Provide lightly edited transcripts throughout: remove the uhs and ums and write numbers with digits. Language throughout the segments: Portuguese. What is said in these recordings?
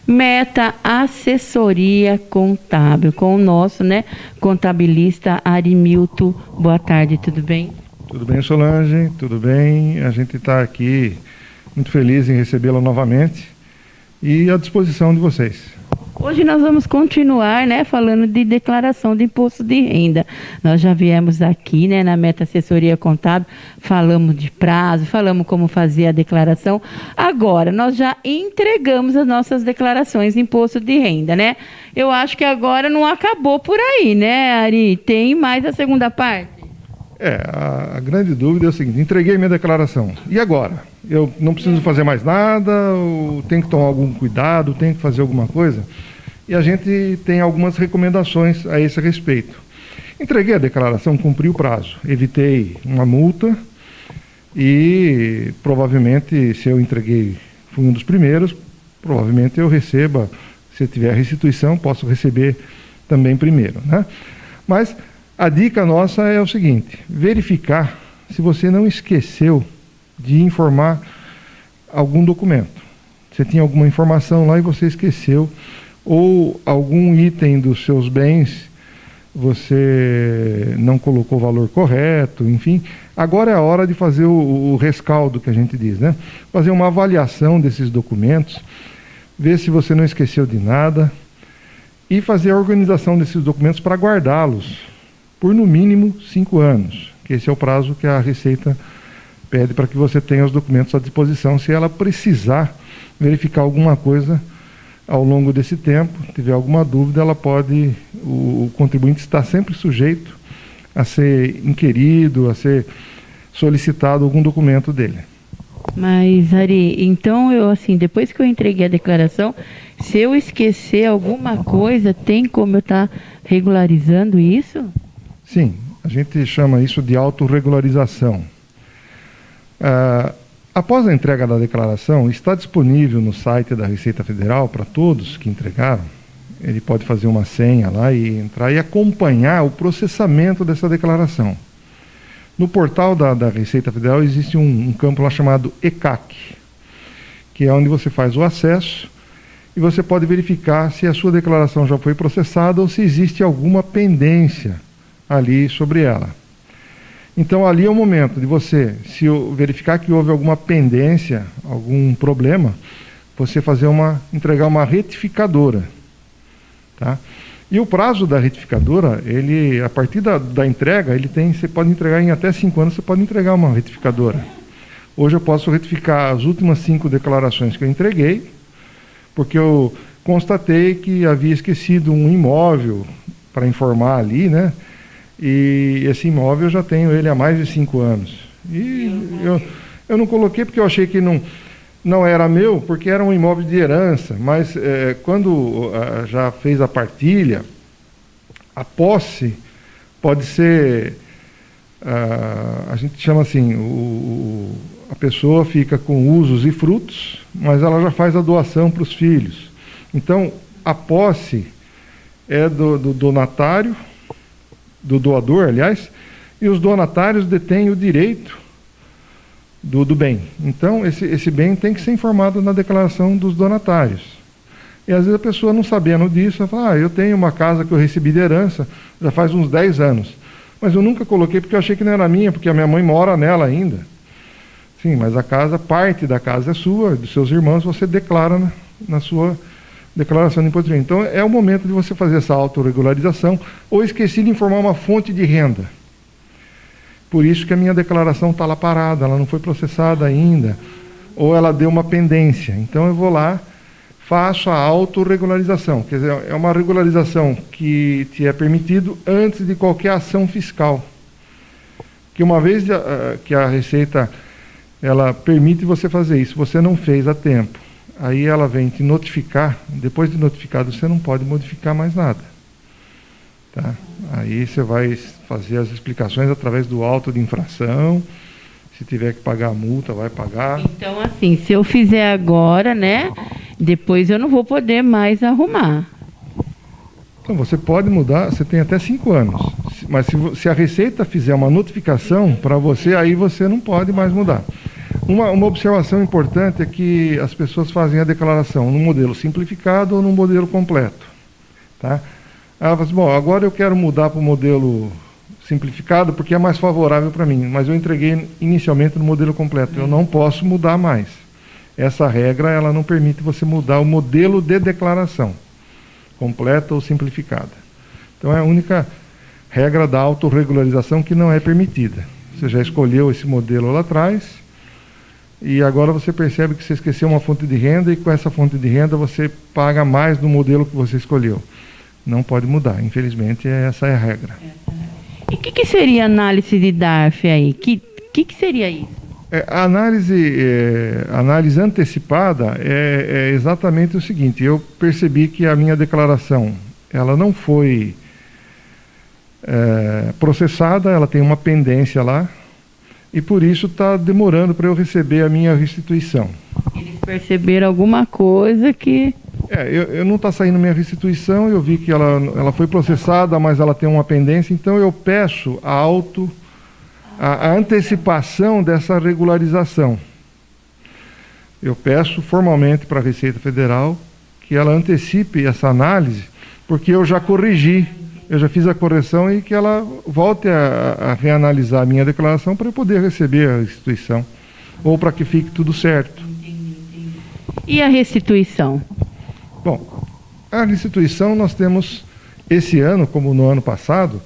Meta Assessoria Contábil, com o nosso, né, contabilista Arimilton. Boa tarde, tudo bem? Tudo bem, Solange, tudo bem. A gente está aqui muito feliz em recebê-la novamente e à disposição de vocês. Hoje nós vamos continuar, né, falando de declaração de imposto de renda. Nós já viemos aqui, né, na Meta Assessoria Contábil, falamos de prazo, falamos como fazer a declaração. Agora, nós já entregamos as nossas declarações de imposto de renda, né? Eu acho que agora não acabou por aí, né, Ari? Tem mais a segunda parte? A grande dúvida é o seguinte: entreguei minha declaração, e agora? Eu não preciso fazer mais nada, ou tenho que tomar algum cuidado, tenho que fazer alguma coisa? E a gente tem algumas recomendações a esse respeito. Entreguei a declaração, cumpri o prazo, evitei uma multa e provavelmente, se eu entreguei, fui um dos primeiros, provavelmente eu receba, se tiver restituição, posso receber também primeiro, né? Mas a dica nossa é o seguinte: verificar se você não esqueceu de informar algum documento. Você tinha alguma informação lá e você esqueceu, ou algum item dos seus bens você não colocou o valor correto, enfim. Agora é a hora de fazer o rescaldo, que a gente diz, né? Fazer uma avaliação desses documentos, ver se você não esqueceu de nada e fazer a organização desses documentos para guardá-los por no mínimo 5 anos, que esse é o prazo que a Receita pede para que você tenha os documentos à disposição. Se ela precisar verificar alguma coisa ao longo desse tempo, tiver alguma dúvida, ela pode, o contribuinte está sempre sujeito a ser inquirido, a ser solicitado algum documento dele. Mas, Ari, então eu, assim, depois que eu entreguei a declaração, se eu esquecer alguma coisa, tem como eu estar regularizando isso? Sim, a gente chama isso de autorregularização. Após a entrega da declaração, está disponível no site da Receita Federal para todos que entregaram. Ele pode fazer uma senha lá e entrar e acompanhar o processamento dessa declaração. No portal da Receita Federal existe um campo lá chamado ECAC, que é onde você faz o acesso e você pode verificar se a sua declaração já foi processada ou se existe alguma pendência ali sobre ela. Então ali é o momento de você, se verificar que houve alguma pendência, algum problema, você entregar uma retificadora, tá? E o prazo da retificadora, ele, a partir da entrega, você pode entregar em até 5 anos, você pode entregar uma retificadora. Hoje eu posso retificar as últimas 5 declarações que eu entreguei, porque eu constatei que havia esquecido um imóvel para informar ali, né? E esse imóvel eu já tenho ele há mais de 5 anos. E eu não coloquei porque eu achei que não era meu, porque era um imóvel de herança. Mas quando já fez a partilha, a posse pode ser, a gente chama assim, a pessoa fica com usos e frutos, mas ela já faz a doação para os filhos. Então, a posse é do donatário, do doador, aliás, e os donatários detêm o direito do bem. Então, esse bem tem que ser informado na declaração dos donatários. E às vezes a pessoa, não sabendo disso, ela fala: eu tenho uma casa que eu recebi de herança já faz uns 10 anos, mas eu nunca coloquei porque eu achei que não era minha, porque a minha mãe mora nela ainda. Sim, mas parte da casa é sua, dos seus irmãos, você declara na sua declaração de imposto de renda. Então, é o momento de você fazer essa autorregularização, ou esqueci de informar uma fonte de renda. Por isso que a minha declaração está lá parada, ela não foi processada ainda, ou ela deu uma pendência. Então, eu vou lá, faço a autorregularização. Quer dizer, é uma regularização que te é permitido antes de qualquer ação fiscal. Que uma vez que a Receita ela permite você fazer isso, você não fez a tempo, aí ela vem te notificar. Depois de notificado, você não pode modificar mais nada, tá? Aí você vai fazer as explicações através do auto de infração. Se tiver que pagar a multa, vai pagar. Então, assim, se eu fizer agora, né, depois eu não vou poder mais arrumar. Então, você pode mudar, você tem até 5 anos. Mas se a Receita fizer uma notificação para você, aí você não pode mais mudar. Uma observação importante é que as pessoas fazem a declaração no modelo simplificado ou no modelo completo. Tá? Ela fala assim, bom, agora eu quero mudar para o modelo simplificado porque é mais favorável para mim, mas eu entreguei inicialmente no modelo completo. Eu não posso mudar mais. Essa regra ela não permite você mudar o modelo de declaração, completa ou simplificada. Então é a única regra da autorregularização que não é permitida. Você já escolheu esse modelo lá atrás e agora você percebe que você esqueceu uma fonte de renda e com essa fonte de renda você paga mais no modelo que você escolheu. Não pode mudar, infelizmente essa é a regra. E o que seria análise de DARF aí? Que seria isso? A análise antecipada é exatamente o seguinte, eu percebi que a minha declaração ela não foi processada, ela tem uma pendência lá, e por isso está demorando para eu receber a minha restituição. Eles perceberam alguma coisa que... Eu não está saindo minha restituição, eu vi que ela foi processada, mas ela tem uma pendência, então eu peço a antecipação dessa regularização. Eu peço formalmente para a Receita Federal que ela antecipe essa análise, porque eu já corrigi, eu já fiz a correção e que ela volte a reanalisar a minha declaração para eu poder receber a restituição, ou para que fique tudo certo. E a restituição? Bom, a restituição nós temos, esse ano, como no ano passado,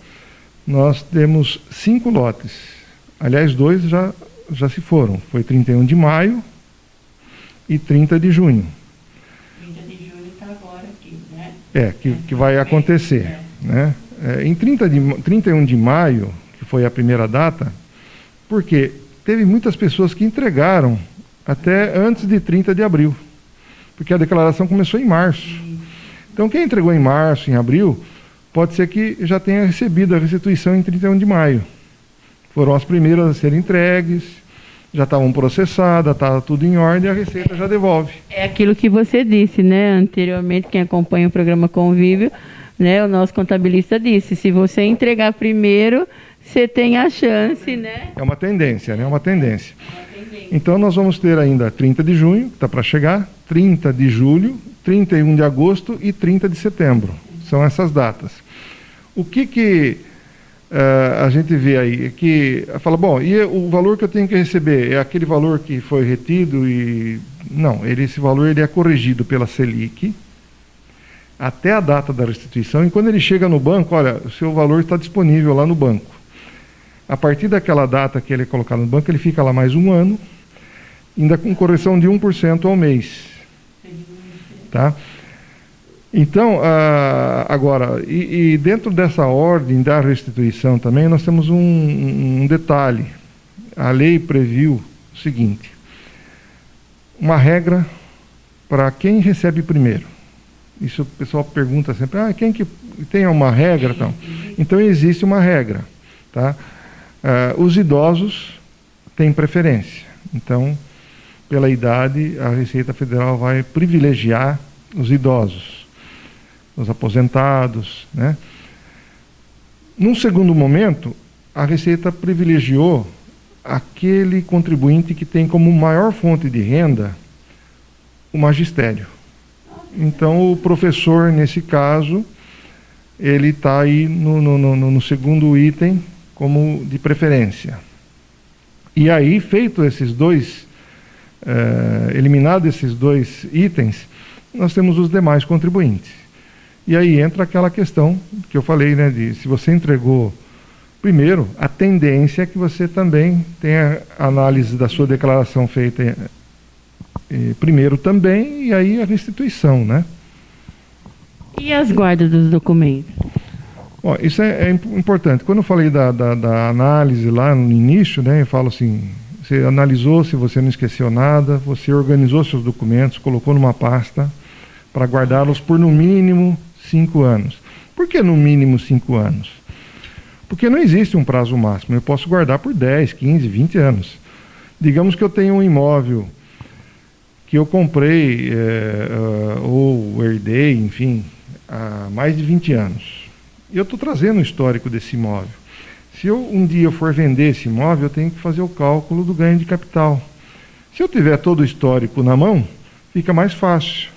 nós temos 5 lotes. Aliás, 2 já se foram. Foi 31 de maio e 30 de junho. 30 de junho está agora aqui, né? Que vai acontecer. Né? Em 31 de maio, que foi a primeira data, porque teve muitas pessoas que entregaram até antes de 30 de abril. Porque a declaração começou em março. Então, quem entregou em março, em abril, pode ser que já tenha recebido a restituição em 31 de maio. Foram as primeiras a serem entregues, já estavam processadas, estava tudo em ordem, a Receita já devolve. É aquilo que você disse, né? Anteriormente, quem acompanha o programa Convívio, né? O nosso contabilista disse, se você entregar primeiro, você tem a chance, né? É uma tendência, né? É uma tendência. Então, nós vamos ter ainda 30 de junho, que está para chegar, 30 de julho, 31 de agosto e 30 de setembro. São essas datas. O que a gente vê aí? É que fala, bom, e o valor que eu tenho que receber é aquele valor que foi retido e... Não, esse valor ele é corrigido pela Selic até a data da restituição, e quando ele chega no banco, olha, o seu valor está disponível lá no banco. A partir daquela data que ele é colocado no banco, ele fica lá mais um ano, ainda com correção de 1% ao mês. Tá? Então, agora, e dentro dessa ordem da restituição também, nós temos um detalhe. A lei previu o seguinte, uma regra para quem recebe primeiro. Isso o pessoal pergunta sempre, quem que tem uma regra? Então, existe uma regra. Tá? Os idosos têm preferência. Então, pela idade, a Receita Federal vai privilegiar os idosos, os aposentados, né? Num segundo momento, a Receita privilegiou aquele contribuinte que tem como maior fonte de renda o magistério. Então, o professor, nesse caso, ele está aí no segundo item como de preferência. E aí, feito esses dois, eliminado esses 2 itens, nós temos os demais contribuintes. E aí entra aquela questão que eu falei, né, de se você entregou primeiro, a tendência é que você também tenha a análise da sua declaração feita primeiro também, e aí a restituição, né? E as guardas dos documentos? Bom, isso é importante. Quando eu falei da análise lá no início, né, eu falo assim, você analisou, se você não esqueceu nada, você organizou seus documentos, colocou numa pasta para guardá-los por no mínimo 5 anos. Por que no mínimo 5 anos? Porque não existe um prazo máximo, eu posso guardar por 10, 15, 20 anos. Digamos que eu tenho um imóvel que eu comprei ou herdei, enfim, há mais de 20 anos. E eu estou trazendo o histórico desse imóvel. Se um dia eu for vender esse imóvel, eu tenho que fazer o cálculo do ganho de capital. Se eu tiver todo o histórico na mão, fica mais fácil.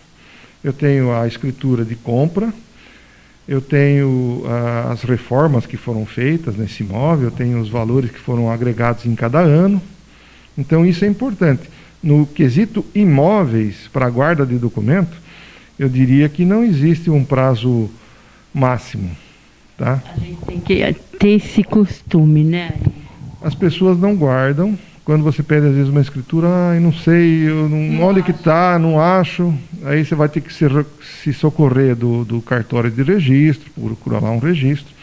Eu tenho a escritura de compra, eu tenho as reformas que foram feitas nesse imóvel, eu tenho os valores que foram agregados em cada ano. Então isso é importante. No quesito imóveis para a guarda de documento, eu diria que não existe um prazo máximo. Tá? A gente tem que ter esse costume, né? As pessoas não guardam. Quando você pede, às vezes, uma escritura, eu não sei, onde que está, não acho. Aí você vai ter que se socorrer do cartório de registro, procurar lá um registro.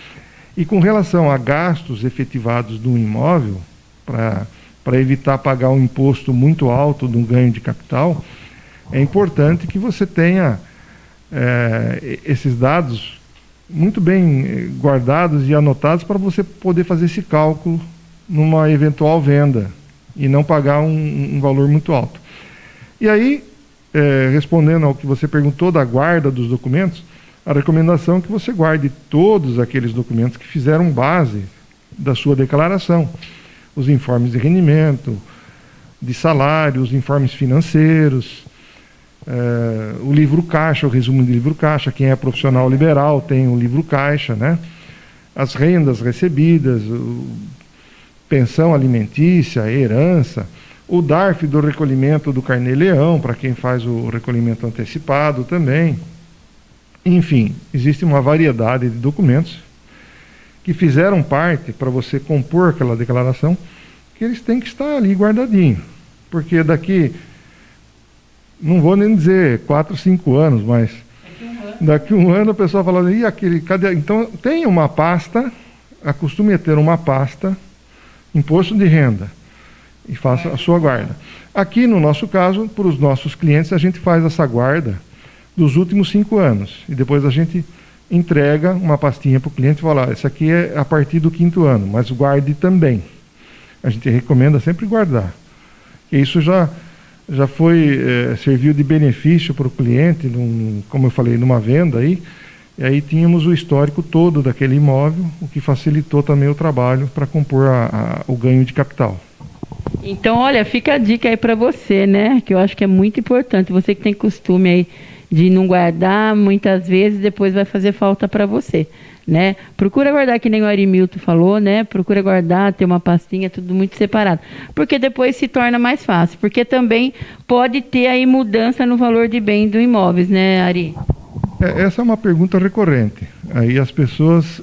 E com relação a gastos efetivados do imóvel, para evitar pagar um imposto muito alto de um ganho de capital, é importante que você tenha esses dados muito bem guardados e anotados para você poder fazer esse cálculo numa eventual venda e não pagar um valor muito alto. E aí, respondendo ao que você perguntou da guarda dos documentos, a recomendação é que você guarde todos aqueles documentos que fizeram base da sua declaração. Os informes de rendimento, de salário, os informes financeiros, o livro caixa, o resumo de livro caixa. Quem é profissional liberal tem o livro caixa, né? As rendas recebidas, pensão alimentícia, herança, o DARF do recolhimento do Carnê-Leão, para quem faz o recolhimento antecipado também. Enfim, existe uma variedade de documentos que fizeram parte para você compor aquela declaração, que eles têm que estar ali guardadinho. Porque daqui, não vou nem dizer 4, 5 anos, mas daqui um ano a pessoa fala, e aquele, cadê? Então tem uma pasta, acostume a ter uma pasta, imposto de renda, e faça a sua guarda. Aqui, no nosso caso, para os nossos clientes, a gente faz essa guarda dos últimos 5 anos. E depois a gente entrega uma pastinha para o cliente e fala, essa aqui é a partir do 5º ano, mas guarde também. A gente recomenda sempre guardar. E isso já foi, serviu de benefício para o cliente, como eu falei, numa venda aí. E aí tínhamos o histórico todo daquele imóvel, o que facilitou também o trabalho para compor o ganho de capital. Então, olha, fica a dica aí para você, né? Que eu acho que é muito importante. Você que tem costume aí de não guardar, muitas vezes depois vai fazer falta para você, né? Procura guardar, que nem o Arimilton falou, né? Procura guardar, ter uma pastinha, tudo muito separado. Porque depois se torna mais fácil. Porque também pode ter aí mudança no valor de bem do imóveis, né, Ari? Essa é uma pergunta recorrente. Aí as pessoas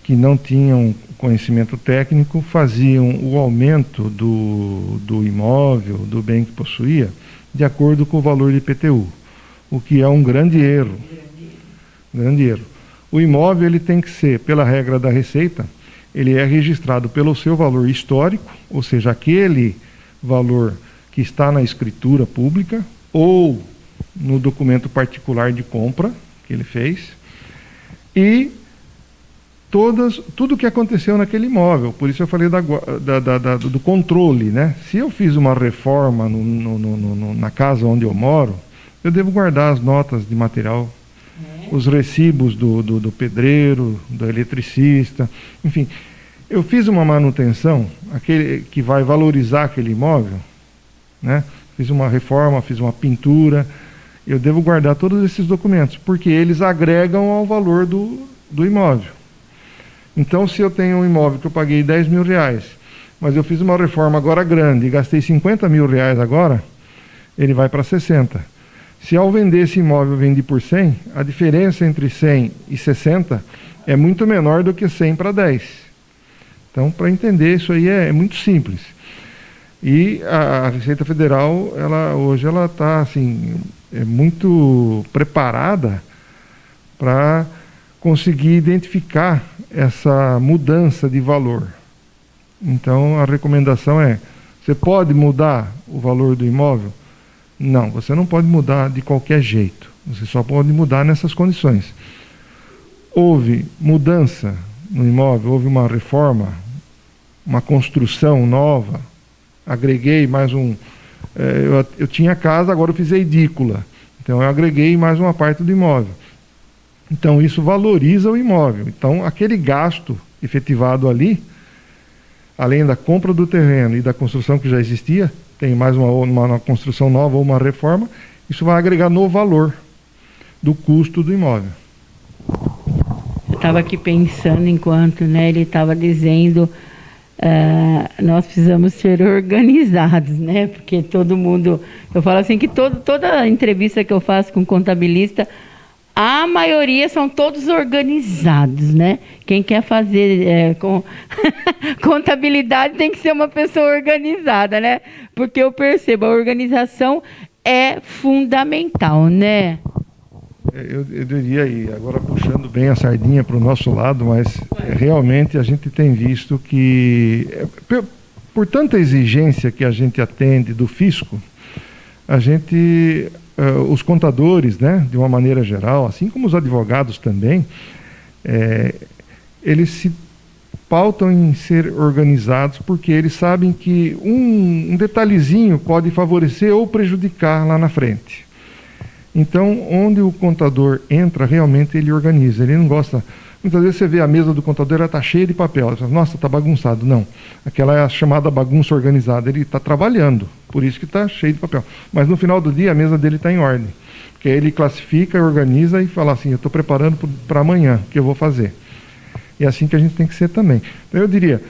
que não tinham conhecimento técnico faziam o aumento do imóvel, do bem que possuía, de acordo com o valor de IPTU, o que é um grande erro. Grande erro. O imóvel ele tem que ser, pela regra da Receita, ele é registrado pelo seu valor histórico, ou seja, aquele valor que está na escritura pública ou no documento particular de compra que ele fez, e tudo o que aconteceu naquele imóvel. Por isso eu falei do controle, né? Se eu fiz uma reforma na casa onde eu moro, eu devo guardar as notas de material, os recibos do pedreiro, do eletricista, enfim. Eu fiz uma manutenção, aquele que vai valorizar aquele imóvel, né? Fiz uma reforma, fiz uma pintura, eu devo guardar todos esses documentos, porque eles agregam ao valor do imóvel. Então, se eu tenho um imóvel que eu paguei 10 mil reais, mas eu fiz uma reforma agora grande e gastei 50 mil reais agora, ele vai para 60. Se ao vender esse imóvel eu vendi por 100, a diferença entre 100 e 60 é muito menor do que 100 para 10. Então, para entender isso aí é muito simples. E a Receita Federal, hoje ela está assim, muito preparada para conseguir identificar essa mudança de valor. Então a recomendação é, você pode mudar o valor do imóvel? Não, você não pode mudar de qualquer jeito. Você só pode mudar nessas condições. Houve mudança no imóvel, houve uma reforma, uma construção nova, agreguei mais eu tinha casa, agora eu fiz edícula. Então eu agreguei mais uma parte do imóvel. Então isso valoriza o imóvel. Então aquele gasto efetivado ali, além da compra do terreno e da construção que já existia, tem mais uma construção nova ou uma reforma, isso vai agregar no valor do custo do imóvel. Eu estava aqui pensando enquanto, né, ele estava dizendo, nós precisamos ser organizados, né? Porque todo mundo, eu falo assim que toda entrevista que eu faço com contabilista, a maioria são todos organizados, né? Quem quer fazer contabilidade tem que ser uma pessoa organizada, né? Porque eu percebo, a organização é fundamental, né? Eu diria aí, agora puxando bem a sardinha para o nosso lado, mas realmente a gente tem visto que, por tanta exigência que a gente atende do fisco, a gente, os contadores, né, de uma maneira geral, assim como os advogados também, eles se pautam em ser organizados porque eles sabem que um detalhezinho pode favorecer ou prejudicar lá na frente. Então, onde o contador entra, realmente ele organiza. Ele não gosta... Muitas vezes você vê a mesa do contador, ela está cheia de papel. Você fala, nossa, está bagunçado. Não. Aquela é a chamada bagunça organizada. Ele está trabalhando, por isso que está cheio de papel. Mas no final do dia, a mesa dele está em ordem. Porque ele classifica, organiza e fala assim, eu estou preparando para amanhã, o que eu vou fazer. E é assim que a gente tem que ser também. Então, eu diria,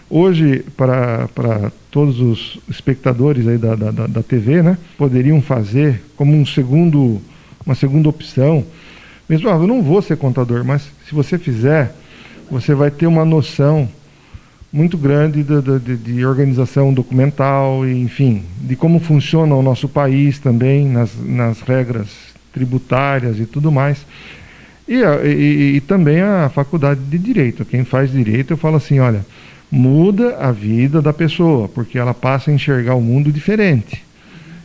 hoje, para todos os espectadores aí da TV, né, poderiam fazer como uma segunda opção. Mesmo, eu não vou ser contador, mas se você fizer, você vai ter uma noção muito grande de organização documental, e, enfim, de como funciona o nosso país também, nas regras tributárias e tudo mais. E também a faculdade de Direito. Quem faz Direito, eu falo assim, olha, muda a vida da pessoa, porque ela passa a enxergar o mundo diferente.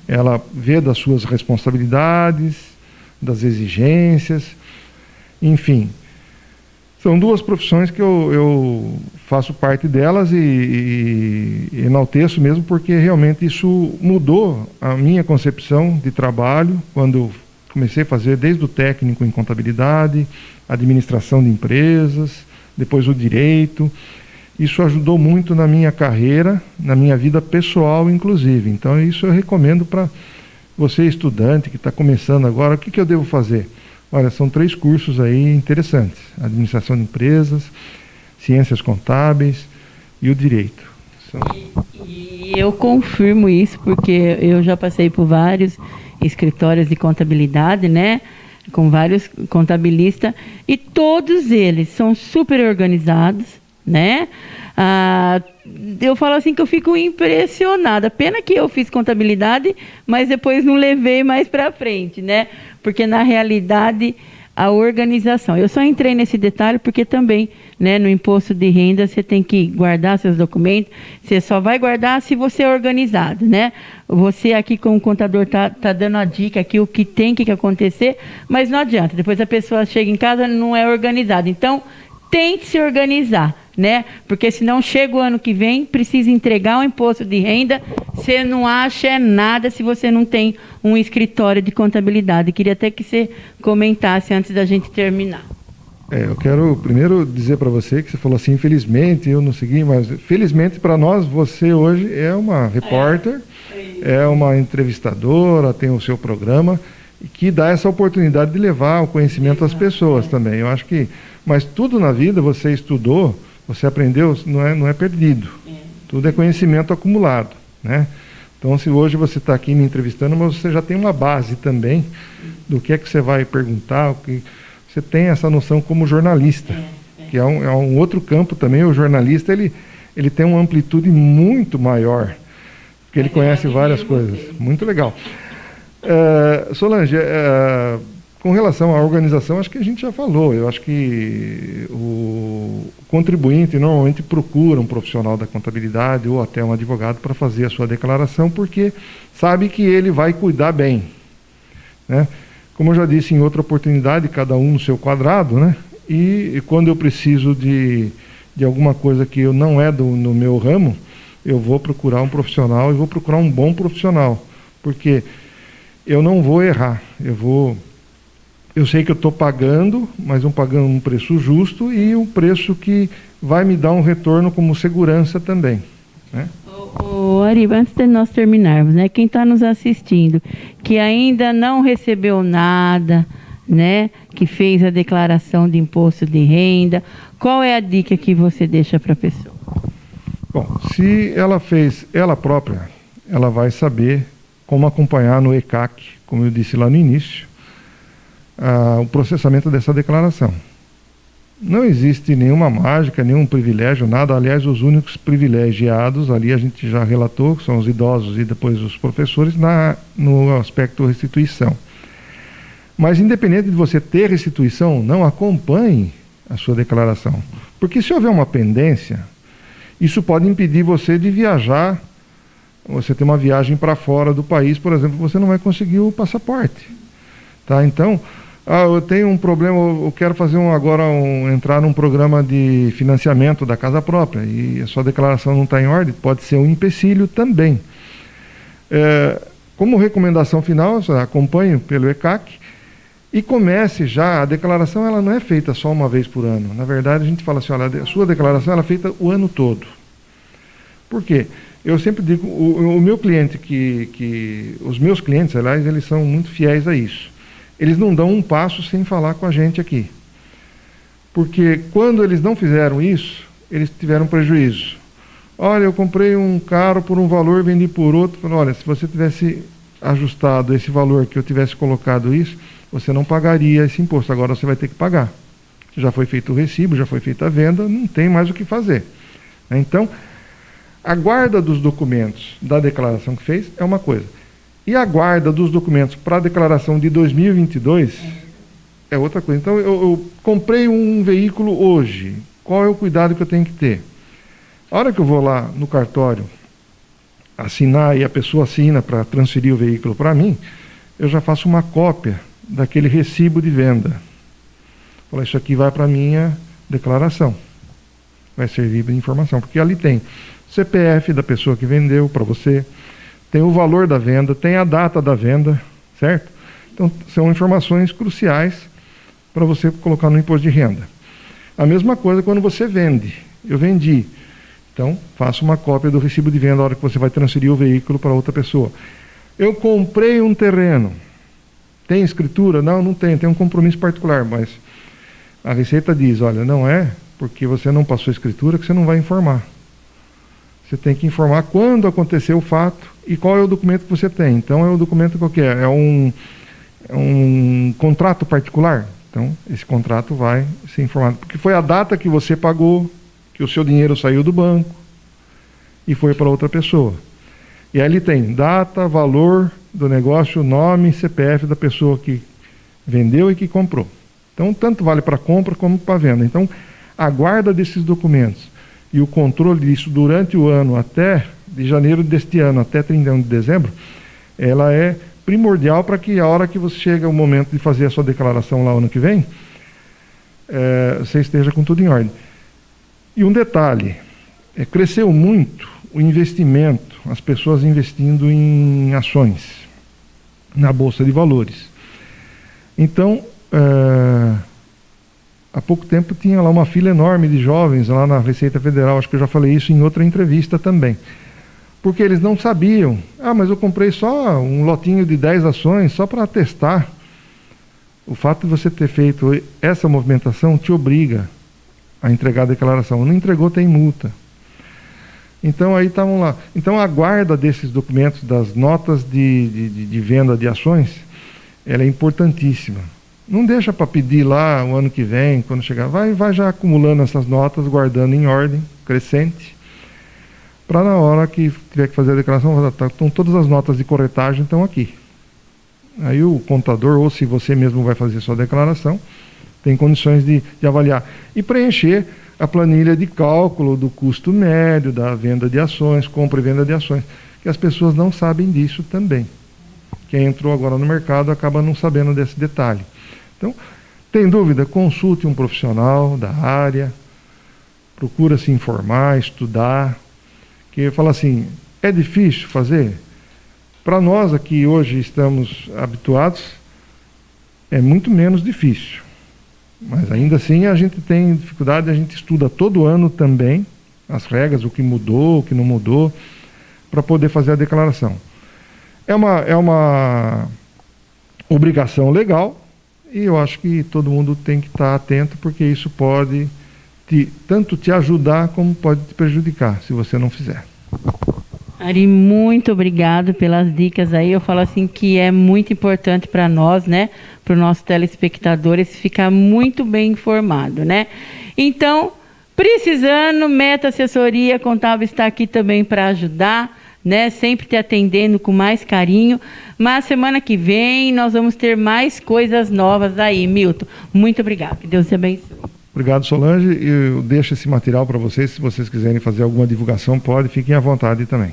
Ela vê das suas responsabilidades, das exigências, enfim. São duas profissões que eu faço parte delas e enalteço mesmo, porque realmente isso mudou a minha concepção de trabalho, quando comecei a fazer desde o técnico em contabilidade, administração de empresas, depois o direito. Isso ajudou muito na minha carreira, na minha vida pessoal, inclusive. Então, isso eu recomendo para você, estudante, que está começando agora. O que eu devo fazer? Olha, são 3 cursos aí interessantes. Administração de empresas, ciências contábeis e o direito. E eu confirmo isso, porque eu já passei por vários escritórios de contabilidade, né? Com vários contabilistas, e todos eles são super organizados, né? Eu falo assim que eu fico impressionada. Pena que eu fiz contabilidade, mas depois não levei mais para frente, né? Porque na realidade a organização. Eu só entrei nesse detalhe porque também, né, no imposto de renda você tem que guardar seus documentos. Você só vai guardar se você é organizado, né? Você aqui como contador tá dando a dica aqui o que tem que acontecer, mas não adianta. Depois a pessoa chega em casa e não é organizada. Então tem que se organizar, né? Porque senão chega o ano que vem, precisa entregar o imposto de renda, você não acha nada se você não tem um escritório de contabilidade. Queria até que você comentasse antes da gente terminar. Eu quero primeiro dizer para você que você falou assim, infelizmente eu não segui, mas felizmente para nós, você hoje é uma repórter, é uma entrevistadora, tem o seu programa, que dá essa oportunidade de levar o conhecimento às pessoas também. Eu acho que, mas tudo na vida você estudou, você aprendeu, não é perdido. Tudo é conhecimento acumulado, né? Então, se hoje você está aqui me entrevistando, mas você já tem uma base também do que é que você vai perguntar, o que você tem essa noção como jornalista, que é um outro campo também. O jornalista, ele tem uma amplitude muito maior, porque ele conhece várias coisas. Muito legal. Solange, com relação à organização, acho que a gente já falou. Eu acho que o contribuinte normalmente procura um profissional da contabilidade ou até um advogado para fazer a sua declaração, porque sabe que ele vai cuidar bem, né? Como eu já disse em outra oportunidade, cada um no seu quadrado, né? E quando eu preciso de alguma coisa que não é no meu ramo, eu vou procurar um profissional e vou procurar um bom profissional, porque eu não vou errar. Eu sei que eu estou pagando, mas pagando um preço justo e um preço que vai me dar um retorno como segurança também, né? Ari, antes de nós terminarmos, né? Quem está nos assistindo, que ainda não recebeu nada, né? Que fez a declaração de imposto de renda, qual é a dica que você deixa para a pessoa? Bom, se ela fez ela própria, ela vai saber como acompanhar no ECAC, como eu disse lá no início, o processamento dessa declaração. Não existe nenhuma mágica, nenhum privilégio, nada. Aliás, os únicos privilegiados, ali a gente já relatou, que são os idosos e depois os professores, no aspecto restituição. Mas independente de você ter restituição, não acompanhe a sua declaração. Porque se houver uma pendência, isso pode impedir você de viajar. Você tem uma viagem para fora do país, por exemplo, você não vai conseguir o passaporte. Tá? Então, eu tenho um problema, eu quero fazer entrar num programa de financiamento da casa própria e a sua declaração não está em ordem, pode ser um empecilho também. Como recomendação final, acompanhe pelo ECAC e comece já. A declaração ela não é feita só uma vez por ano. Na verdade, a gente fala assim, olha, a sua declaração ela é feita o ano todo. Por quê? Eu sempre digo, o meu cliente, os meus clientes, aliás, eles são muito fiéis a isso. Eles não dão um passo sem falar com a gente aqui. Porque quando eles não fizeram isso, eles tiveram prejuízo. Olha, eu comprei um carro por um valor, vendi por outro. Olha, se você tivesse ajustado esse valor, que eu tivesse colocado isso, você não pagaria esse imposto. Agora você vai ter que pagar. Já foi feito o recibo, já foi feita a venda, não tem mais o que fazer. Então, a guarda dos documentos da declaração que fez é uma coisa. E a guarda dos documentos para a declaração de 2022 é outra coisa. Então, eu comprei um veículo hoje. Qual é o cuidado que eu tenho que ter? A hora que eu vou lá no cartório assinar e a pessoa assina para transferir o veículo para mim, eu já faço uma cópia daquele recibo de venda. Falo, isso aqui vai para a minha declaração. Vai servir de informação, porque ali tem CPF da pessoa que vendeu para você, tem o valor da venda, tem a data da venda, certo? Então, são informações cruciais para você colocar no imposto de renda. A mesma coisa quando você vende. Eu vendi. Então, faça uma cópia do recibo de venda na hora que você vai transferir o veículo para outra pessoa. Eu comprei um terreno. Tem escritura? Não, não tem. Tem um compromisso particular, mas a Receita diz, olha, não é porque você não passou a escritura que você não vai informar. Você tem que informar quando aconteceu o fato e qual é o documento que você tem. Então, é o documento qualquer. É um contrato particular. Então, esse contrato vai ser informado. Porque foi a data que você pagou, que o seu dinheiro saiu do banco e foi para outra pessoa. E aí ele tem data, valor do negócio, nome, CPF da pessoa que vendeu e que comprou. Então, tanto vale para compra como para venda. Então, a guarda desses documentos e o controle disso durante o ano, até de janeiro deste ano até 31 de dezembro, ela é primordial para que a hora que você chega o momento de fazer a sua declaração lá ano que vem, você esteja com tudo em ordem. E um detalhe, cresceu muito o investimento, as pessoas investindo em ações na Bolsa de Valores. Então, há pouco tempo tinha lá uma fila enorme de jovens lá na Receita Federal, acho que eu já falei isso em outra entrevista também. Porque eles não sabiam. Mas eu comprei só um lotinho de 10 ações só para testar. O fato de você ter feito essa movimentação te obriga a entregar a declaração. Não entregou, tem multa. Então aí estavam lá. Então a guarda desses documentos, das notas de venda de ações, ela é importantíssima. Não deixa para pedir lá o ano que vem, quando chegar. Vai já acumulando essas notas, guardando em ordem crescente, para na hora que tiver que fazer a declaração, então todas as notas de corretagem estão aqui. Aí o contador, ou se você mesmo vai fazer sua declaração, tem condições de avaliar. E preencher a planilha de cálculo do custo médio, da venda de ações, compra e venda de ações, que as pessoas não sabem disso também. Quem entrou agora no mercado acaba não sabendo desse detalhe. Então, tem dúvida? Consulte um profissional da área, procura se informar, estudar, que fala assim, é difícil fazer? Para nós aqui hoje estamos habituados, é muito menos difícil. Mas ainda assim a gente tem dificuldade, a gente estuda todo ano também as regras, o que mudou, o que não mudou, para poder fazer a declaração. É uma obrigação legal e eu acho que todo mundo tem que estar atento, porque isso pode tanto te ajudar como pode te prejudicar se você não fizer. Ari, muito obrigado pelas dicas aí. Eu falo assim que é muito importante para nós, né? Para os nossos telespectadores ficar muito bem informado, né? Então, precisando, Meta Assessoria Contábil está aqui também para ajudar, né? Sempre te atendendo com mais carinho. Mas semana que vem nós vamos ter mais coisas novas aí, Milton. Muito obrigado. Que Deus te abençoe. Obrigado, Solange. Eu deixo esse material para vocês. Se vocês quiserem fazer alguma divulgação, fiquem à vontade também.